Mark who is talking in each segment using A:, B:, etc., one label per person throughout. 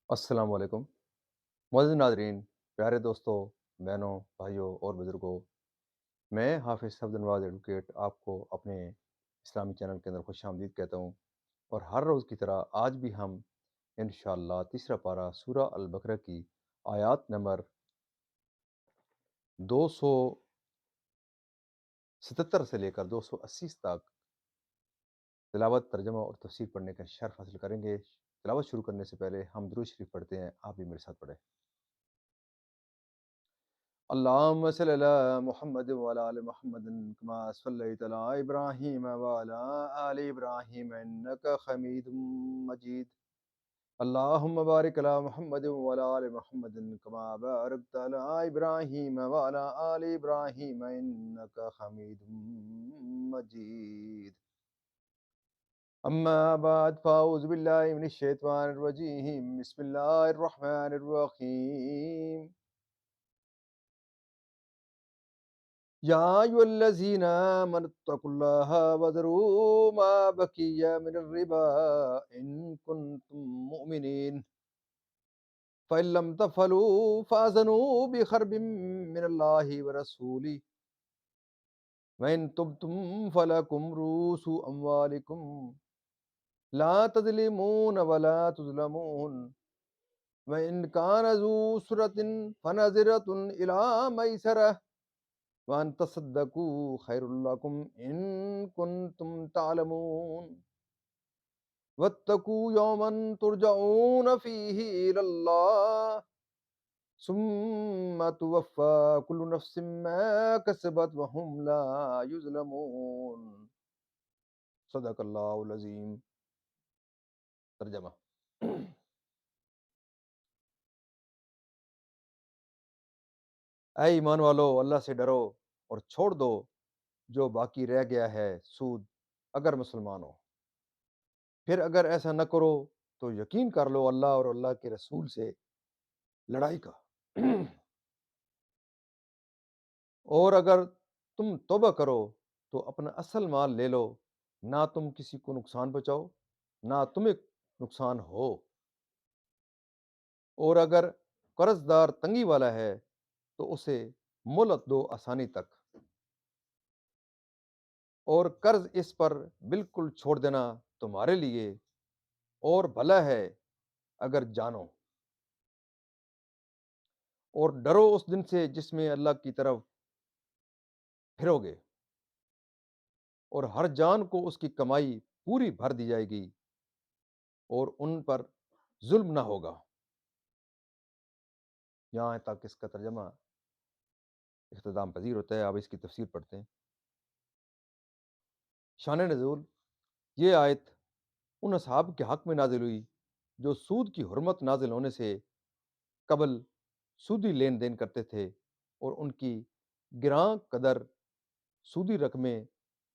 A: السلام علیکم معزز ناظرین، پیارے دوستوں، بہنوں، بھائیوں اور بزرگوں، میں حافظ صفد نواز ایڈوکیٹ آپ کو اپنے اسلامی چینل کے اندر خوش آمدید کہتا ہوں۔ اور ہر روز کی طرح آج بھی ہم انشاءاللہ تیسرا پارہ سورہ البقرہ کی آیات نمبر 277 سے لے کر 280 تک تلاوت، ترجمہ اور تفسیر پڑھنے کا شرف حاصل کریں گے۔ تلاوت شروع کرنے سے پہلے ہم درود شریف پڑھتے ہیں، آپ بھی میرے ساتھ پڑھیں۔ اللهم صل على محمد وعلى آل محمد كما صليت على إبراهيم وعلى آل إبراهيم إنك حميد مجيد. اللهم بارك على محمد وعلى آل محمد كما باركت على إبراهيم وعلى آل إبراهيم إنك حميد مجيد. أما بعد فأعوذ بالله من الشيطان الرجيم. بسم الله الرحمن الرحيم. يا أيها الذين آمنوا اتقوا الله وذروا ما بقي من الربا إن كنتم مؤمنين فإن لم تفعلوا فأذنوا بحرب من الله ورسوله وإن تبتم فلكم رؤوس أموالكم لا تظلمون ولا تظلمون وإن كان ذو أسرة فنظرة إلى ميسرة وأن تصدقوا خير لكم إن كنتم تعلمون واتقوا يوما ترجعون فيه إلى الله ثم توفى كل نفس ما كسبت وهم لا يظلمون. صدق اللہ العظیم. ترجمہ: اے ایمان والو، اللہ سے ڈرو اور چھوڑ دو جو باقی رہ گیا ہے سود، اگر مسلمان ہو۔ پھر اگر ایسا نہ کرو تو یقین کر لو اللہ اور اللہ کے رسول سے لڑائی کا۔ اور اگر تم توبہ کرو تو اپنا اصل مال لے لو، نہ تم کسی کو نقصان پہنچاؤ نہ تمہیں نقصان ہو۔ اور اگر قرض دار تنگی والا ہے تو اسے مہلت دو آسانی تک، اور قرض اس پر بالکل چھوڑ دینا تمہارے لیے اور بھلا ہے اگر جانو۔ اور ڈرو اس دن سے جس میں اللہ کی طرف پھرو گے اور ہر جان کو اس کی کمائی پوری بھر دی جائے گی اور ان پر ظلم نہ ہوگا۔ یہاں تک اس کا ترجمہ اختتام پذیر ہوتا ہے۔ اب اس کی تفسیر پڑھتے ہیں۔ شان نزول: یہ آیت ان اصحاب کے حق میں نازل ہوئی جو سود کی حرمت نازل ہونے سے قبل سودی لین دین کرتے تھے اور ان کی گراں قدر سودی رقمیں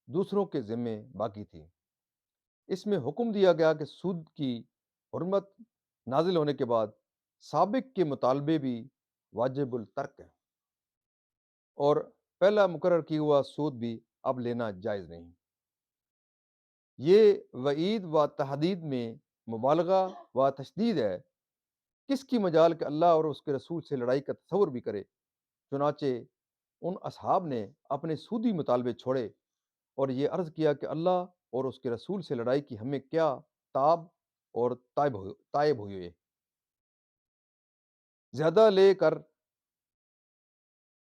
A: دوسروں کے ذمے باقی تھی۔ اس میں حکم دیا گیا کہ سود کی حرمت نازل ہونے کے بعد سابق کے مطالبے بھی واجب الترک ہیں، اور پہلا مقرر کیا ہوا سود بھی اب لینا جائز نہیں۔ یہ وعید و تحدید میں مبالغہ و تشدید ہے۔ کس کی مجال کہ اللہ اور اس کے رسول سے لڑائی کا تصور بھی کرے۔ چنانچہ ان اصحاب نے اپنے سودی مطالبے چھوڑے اور یہ عرض کیا کہ اللہ اور اس کے رسول سے لڑائی کی ہمیں کیا تاب اور تائب ہوئے۔ زیادہ لے کر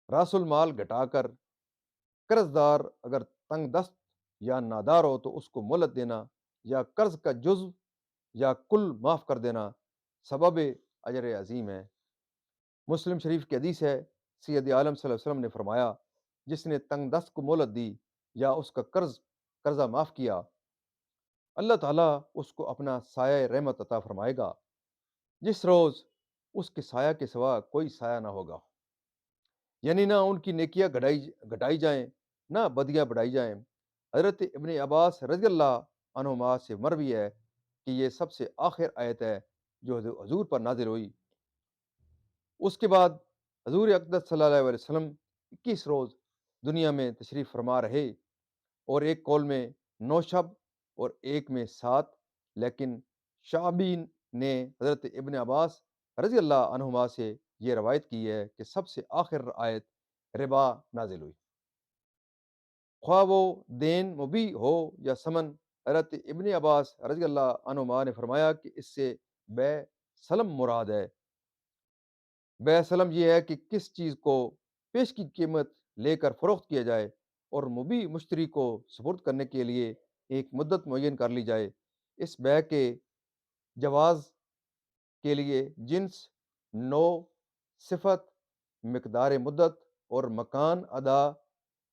A: راس المال گھٹا کر قرض دار اگر تنگ دست یا نادار ہو تو اس کو مہلت دینا یا قرض کا جزو یا کل معاف کر دینا سبب اجر عظیم ہے۔ مسلم شریف کی حدیث ہے، سید عالم صلی اللہ علیہ وسلم نے فرمایا، جس نے تنگ دست کو مہلت دی یا اس کا قرضہ معاف کیا، اللہ تعالیٰ اس کو اپنا سایہ رحمت عطا فرمائے گا جس روز اس کے سایہ کے سوا کوئی سایہ نہ ہوگا۔ یعنی نہ ان کی نیکیاں گھٹائی جائیں نہ بدیاں بڑھائی جائیں۔ حضرت ابن عباس رضی اللہ عنہما سے مروی ہے کہ یہ سب سے آخر آیت ہے جو حضور پر نازل ہوئی۔ اس کے بعد حضور اقدس صلی اللہ علیہ وسلم 21 روز دنیا میں تشریف فرما رہے، اور ایک قول میں 9 شب اور ایک میں 7، لیکن شعبین نے حضرت ابن عباس رضی اللہ عنہما سے یہ روایت کی ہے کہ سب سے آخر آیت ربا نازل ہوئی، خواہ وہ دین مبی ہو یا سمن۔ حضرت ابن عباس رضی اللہ عنہما نے فرمایا کہ اس سے بے سلم مراد ہے۔ بے سلم یہ ہے کہ کس چیز کو پیش کی قیمت لے کر فروخت کیا جائے اور مبی مشتری کو سپرد کرنے کے لیے ایک مدت معین کر لی جائے۔ اس بے کے جواز کے لیے جنس، نو، صفت، مقدار مدت اور مکان ادا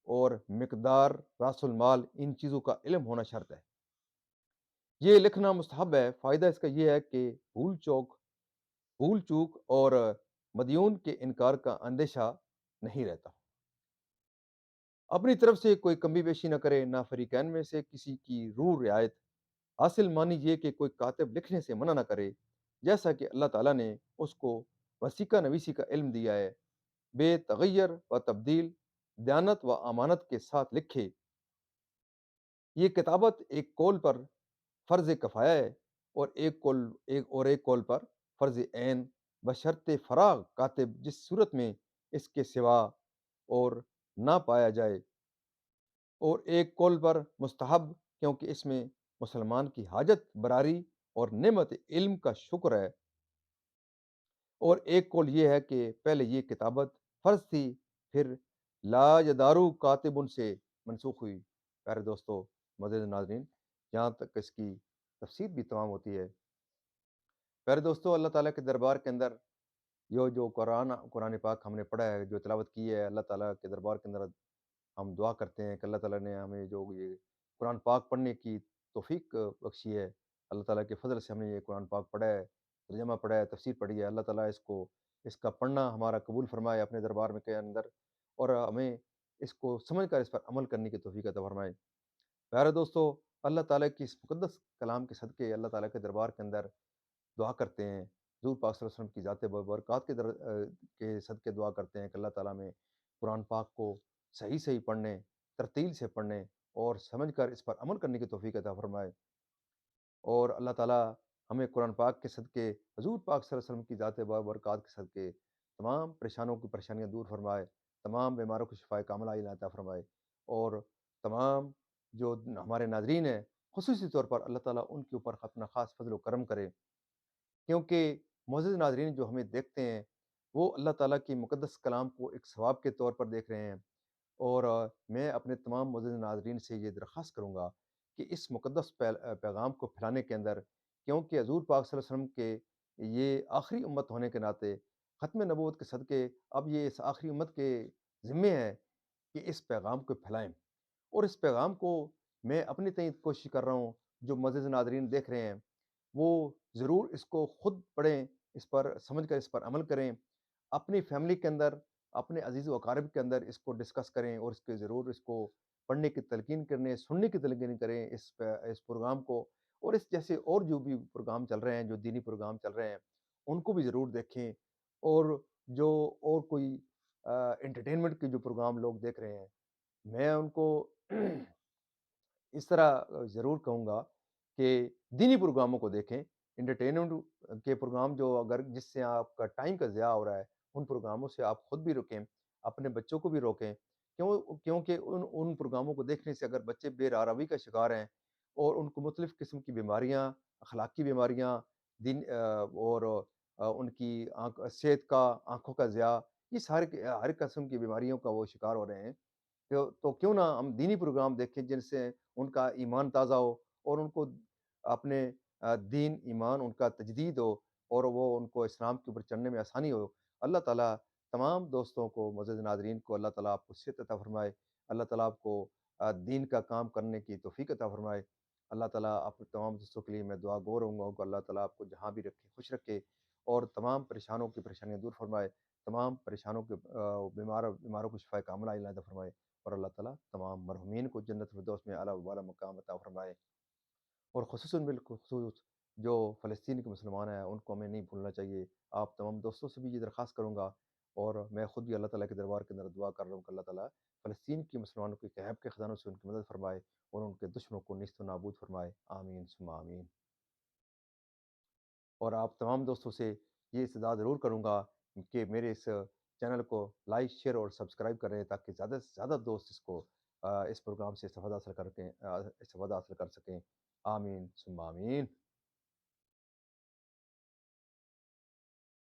A: اور مقدار راس المال، ان چیزوں کا علم ہونا شرط ہے۔ یہ لکھنا مستحب ہے۔ فائدہ اس کا یہ ہے کہ بھول چوک اور مدیون کے انکار کا اندیشہ نہیں رہتا۔ اپنی طرف سے کوئی کمی بیشی نہ کرے، نہ فریقین میں سے کسی کی روح رعایت۔ حاصل معنی یہ کہ کوئی کاتب لکھنے سے منع نہ کرے، جیسا کہ اللہ تعالیٰ نے اس کو وسیقہ نویسی کا علم دیا ہے، بے تغیر و تبدیل، دیانت و امانت کے ساتھ لکھے۔ یہ کتابت ایک قول پر فرض کفایہ ہے اور ایک قول پر فرض عین، بشرط فراغ کاتب جس صورت میں اس کے سوا اور نہ پایا جائے، اور ایک قول پر مستحب کیونکہ اس میں مسلمان کی حاجت براری اور نعمت علم کا شکر ہے، اور ایک قول یہ ہے کہ پہلے یہ کتابت فرض تھی، پھر لا یدارو کاتب ان سے منسوخ ہوئی۔ پیارے دوستو، معزز ناظرین، یہاں تک اس کی تفسیر بھی تمام ہوتی ہے۔ پیارے دوستو، اللہ تعالیٰ کے دربار کے اندر یہ جو قرآن پاک ہم نے پڑھا ہے، جو تلاوت کی ہے، اللہ تعالیٰ کے دربار کے اندر ہم دعا کرتے ہیں کہ اللہ تعالیٰ نے ہمیں جو یہ قرآن پاک پڑھنے کی توفیق بخشی ہے، اللہ تعالیٰ کے فضل سے ہم نے یہ قرآن پاک پڑھا ہے، ترجمہ پڑھا ہے، تفسیر پڑھی ہے، اللہ تعالیٰ اس کا پڑھنا ہمارا قبول فرمائے اپنے دربار میں کے اندر، اور ہمیں اس کو سمجھ کر اس پر عمل کرنے کی توفیق عطا فرمائے۔ پیارے دوستو، اللہ تعالیٰ کی اس مقدس کلام کے صدقے اللہ تعالیٰ کے دربار کے اندر دعا کرتے ہیں، حضور پاک صلی اللہ علیہ وسلم کی ذات برکات کے صدقے دعا کرتے ہیں کہ اللہ تعالیٰ میں قرآن پاک کو صحیح صحیح پڑھنے، ترتیل سے پڑھنے اور سمجھ کر اس پر عمل کرنے کی توفیق عطا فرمائے، اور اللہ تعالیٰ ہمیں قرآن پاک کے صدقے، حضور پاک صلی اللہ علیہ وسلم کی ذات برکات کے صدقے تمام پریشانوں کی پریشانیاں دور فرمائے، تمام بیماروں کو شفائے کاملہ عطا فرمائے، اور تمام جو ہمارے ناظرین ہیں خصوصی طور پر اللہ تعالیٰ ان کے اوپر اپنا خاص فضل و کرم کرے، کیونکہ معزز ناظرین جو ہمیں دیکھتے ہیں وہ اللہ تعالیٰ کی مقدس کلام کو ایک ثواب کے طور پر دیکھ رہے ہیں، اور میں اپنے تمام معزز ناظرین سے یہ درخواست کروں گا کہ اس مقدس پیغام کو پھیلانے کے اندر، کیونکہ حضور پاک صلی اللہ علیہ وسلم کے یہ آخری امت ہونے کے ناطے ختم نبوت کے صدقے اب یہ اس آخری امت کے ذمے ہے کہ اس پیغام کو پھیلائیں، اور اس پیغام کو میں اپنی تئیں کوشش کر رہا ہوں، جو معزز ناظرین دیکھ رہے ہیں وہ ضرور اس کو خود پڑھیں، اس پر سمجھ کر اس پر عمل کریں، اپنی فیملی کے اندر، اپنے عزیز و اقارب کے اندر اس کو ڈسکس کریں، اور اس کے ضرور اس کو پڑھنے کی تلقین کرنے، سننے کی تلقین کریں اس پروگرام کو، اور اس جیسے اور جو بھی پروگرام چل رہے ہیں، جو دینی پروگرام چل رہے ہیں ان کو بھی ضرور دیکھیں، اور جو اور کوئی انٹرٹینمنٹ کے جو پروگرام لوگ دیکھ رہے ہیں میں ان کو اس طرح ضرور کہوں گا کہ دینی پروگراموں کو دیکھیں، انٹرٹینمنٹ کے پروگرام جو اگر جس سے آپ کا ٹائم کا ضیاع ہو رہا ہے ان پروگراموں سے آپ خود بھی روکیں، اپنے بچوں کو بھی روکیں، کیونکہ ان پروگراموں کو دیکھنے سے اگر بچے بے راروی کا شکار ہیں اور ان کو مختلف قسم کی بیماریاں، اخلاقی بیماریاں، اور ان کی صحت کا، آنکھوں کا ضیاع، یہ ہر قسم کی بیماریوں کا وہ شکار ہو رہے ہیں، تو کیوں نہ ہم دینی پروگرام دیکھیں جن سے ان کا ایمان تازہ ہو، اور ان کو اپنے دین ایمان ان کا تجدید ہو، اور وہ ان کو اسلام کے اوپر چلنے میں آسانی ہو۔ اللہ تعالیٰ تمام دوستوں کو، معزز ناظرین کو، اللہ تعالیٰ آپ کو صحت عطا فرمائے، اللہ تعالیٰ آپ کو دین کا کام کرنے کی توفیق عطا فرمائے، اللہ تعالیٰ آپ تمام دوستوں کے لیے میں دعا گو رہوں گا کہ اللہ تعالیٰ آپ کو جہاں بھی رکھے خوش رکھے، اور تمام پریشانوں کی پریشانیاں دور فرمائے، تمام پریشانوں کے بیماروں کو شفائے کاملہ عطا فرمائے، اور اللہ تعالیٰ تمام مرحومین کو جنت الفردوس میں اعلیٰ و بالا مقام عطا فرمائے، اور خصوصاً بالخصوص جو فلسطین کے مسلمان ہیں ان کو ہمیں نہیں بھولنا چاہیے۔ آپ تمام دوستوں سے بھی یہ درخواست کروں گا، اور میں خود بھی اللہ تعالیٰ کے دربار کے اندر دعا کر رہا ہوں کہ اللہ تعالیٰ فلسطین کے مسلمانوں کے غیب کے خزانوں سے ان کی مدد فرمائے، اور ان کے دشمنوں کو نیست و نابود فرمائے، آمین ثم آمین۔ اور آپ تمام دوستوں سے یہ استدعا ضرور کروں گا کہ میرے اس چینل کو لائک، شیئر اور سبسکرائب کریں تاکہ زیادہ سے زیادہ دوست اس پروگرام سے استفادہ حاصل کر سکیں۔ آمین ثم آمین۔